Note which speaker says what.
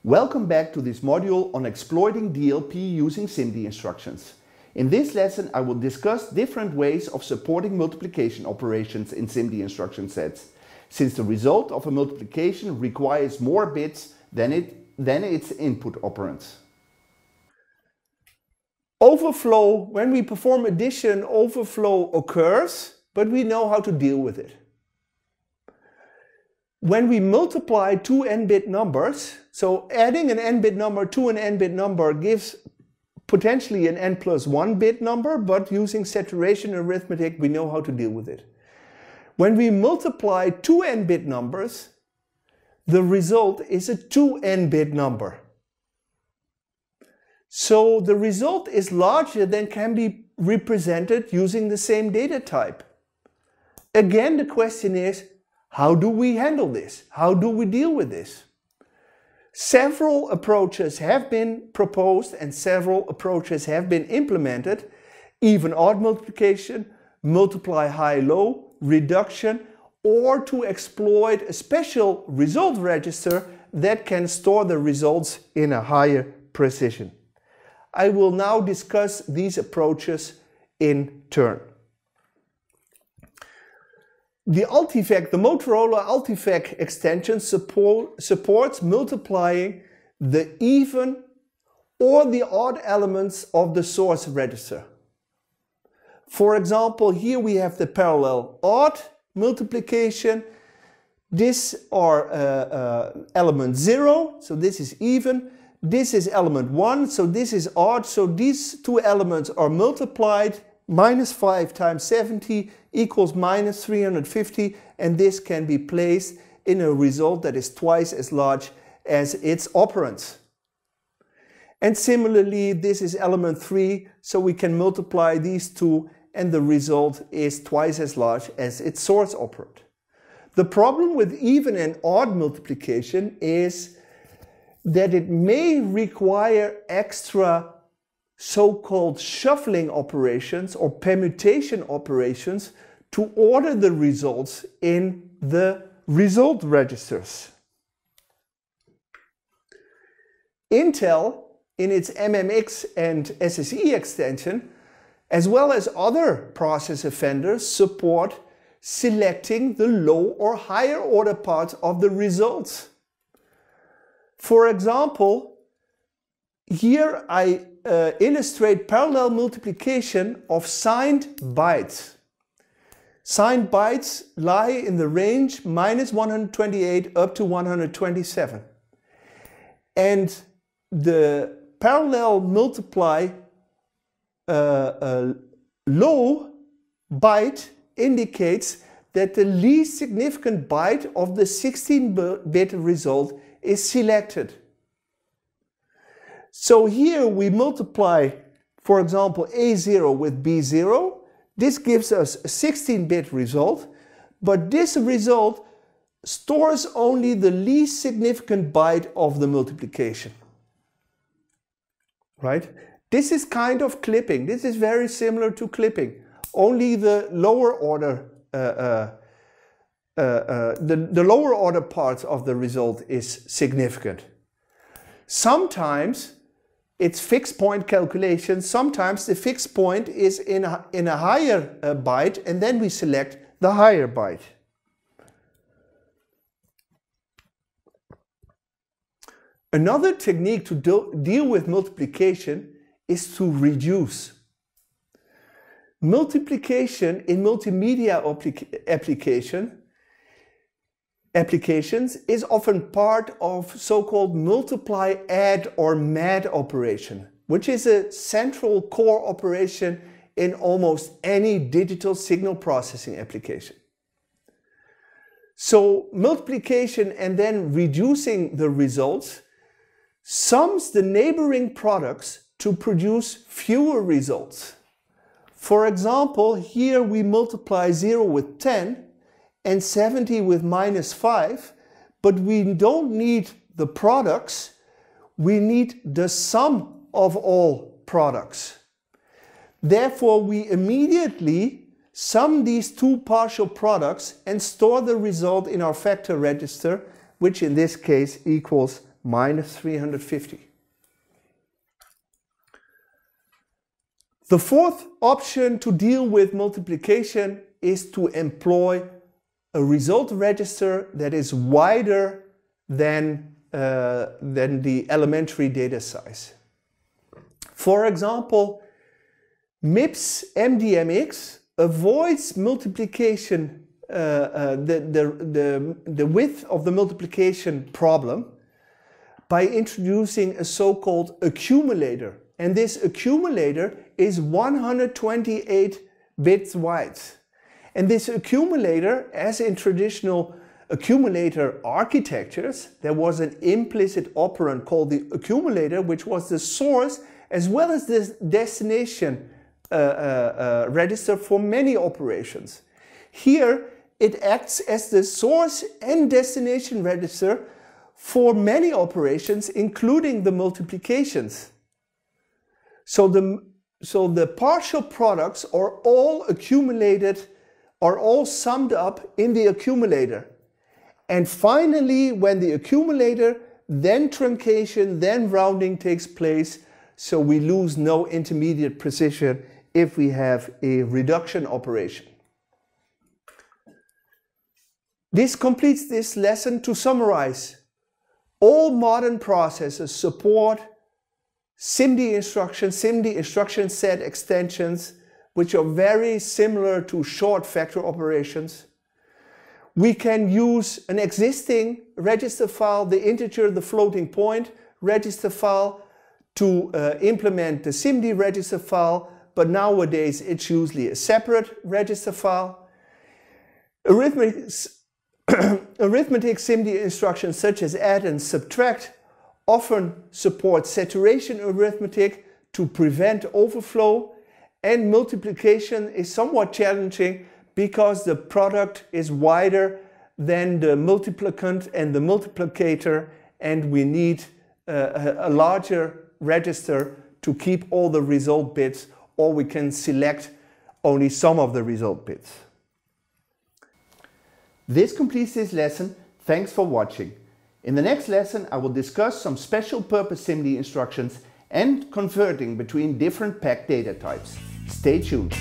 Speaker 1: Welcome back to this module on exploiting DLP using SIMD instructions. In this lesson I will discuss different ways of supporting multiplication operations in SIMD instruction sets, since the result of a multiplication requires more bits than its input operands. Overflow, when we perform addition, overflow occurs, but we know how to deal with it. When we multiply two n-bit numbers, so adding an n-bit number to an n-bit number gives potentially an n plus 1 bit number, but using saturation arithmetic we know how to deal with it. When we multiply two n-bit numbers, the result is a 2n-bit number. So the result is larger than can be represented using the same data type. Again, the question is, how do we handle this? How do we deal with this? Several approaches have been proposed and several approaches have been implemented. Even-odd multiplication, multiply high-low, reduction, or to exploit a special result register that can store the results in a higher precision. I will now discuss these approaches in turn. The Motorola Ultivec extension supports multiplying the even or the odd elements of the source register. For example, here we have the parallel odd multiplication. These are element 0, so this is even. This is element 1, so this is odd. So these two elements are multiplied. Minus 5 times 70 equals minus 350, and this can be placed in a result that is twice as large as its operands. And similarly, this is element 3, so we can multiply these two and the result is twice as large as its source operand. The problem with even and odd multiplication is that it may require extra so-called shuffling operations or permutation operations to order the results in the result registers. Intel, in its MMX and SSE extension, as well as other processor vendors, support selecting the low or higher order parts of the results. For example, here I illustrate parallel multiplication of signed bytes. Signed bytes lie in the range minus 128 up to 127. And the parallel multiply low byte indicates that the least significant byte of the 16-bit result is selected. So here we multiply, for example, A0 with B0. This gives us a 16-bit result, but this result stores only the least significant byte of the multiplication. Right? This is kind of clipping. This is very similar to clipping. Only the lower order, the lower order parts of the result is significant. Sometimes it's fixed point calculation. Sometimes the fixed point is in a higher byte, and then we select the higher byte. Another technique to deal with multiplication is to reduce. Multiplication in multimedia applications is often part of so-called multiply, add or MAD operation, which is a central core operation in almost any digital signal processing application. So multiplication and then reducing the results sums the neighboring products to produce fewer results. For example, here we multiply 0 with 10 and 70 with minus 5, but we don't need the products, we need the sum of all products. Therefore, we immediately sum these two partial products and store the result in our factor register, which in this case equals minus 350. The fourth option to deal with multiplication is to employ a result register that is wider than the elementary data size. For example, MIPS MDMX avoids multiplication, the width of the multiplication problem by introducing a so-called accumulator. And this accumulator is 128 bits wide. And this accumulator, as in traditional accumulator architectures, there was an implicit operand called the accumulator, which was the source as well as the destination register for many operations. Here it acts as the source and destination register for many operations, including the multiplications. So the partial products are all accumulated, are all summed up in the accumulator. And finally, when the accumulator, then truncation, then rounding takes place, so we lose no intermediate precision if we have a reduction operation. This completes this lesson. To summarize, all modern processors support SIMD instructions, SIMD instruction set extensions, which are very similar to short factor operations. We can use an existing register file, the integer, the floating point register file, to implement the SIMD register file, but nowadays it's usually a separate register file. Arithmetic SIMD instructions such as add and subtract often support saturation arithmetic to prevent overflow, and multiplication is somewhat challenging because the product is wider than the multiplicand and the multiplicator, and we need a larger register to keep all the result bits, or we can select only some of the result bits. This completes this lesson. Thanks for watching. In the next lesson, I will discuss some special purpose SIMD instructions and converting between different packed data types. Stay tuned.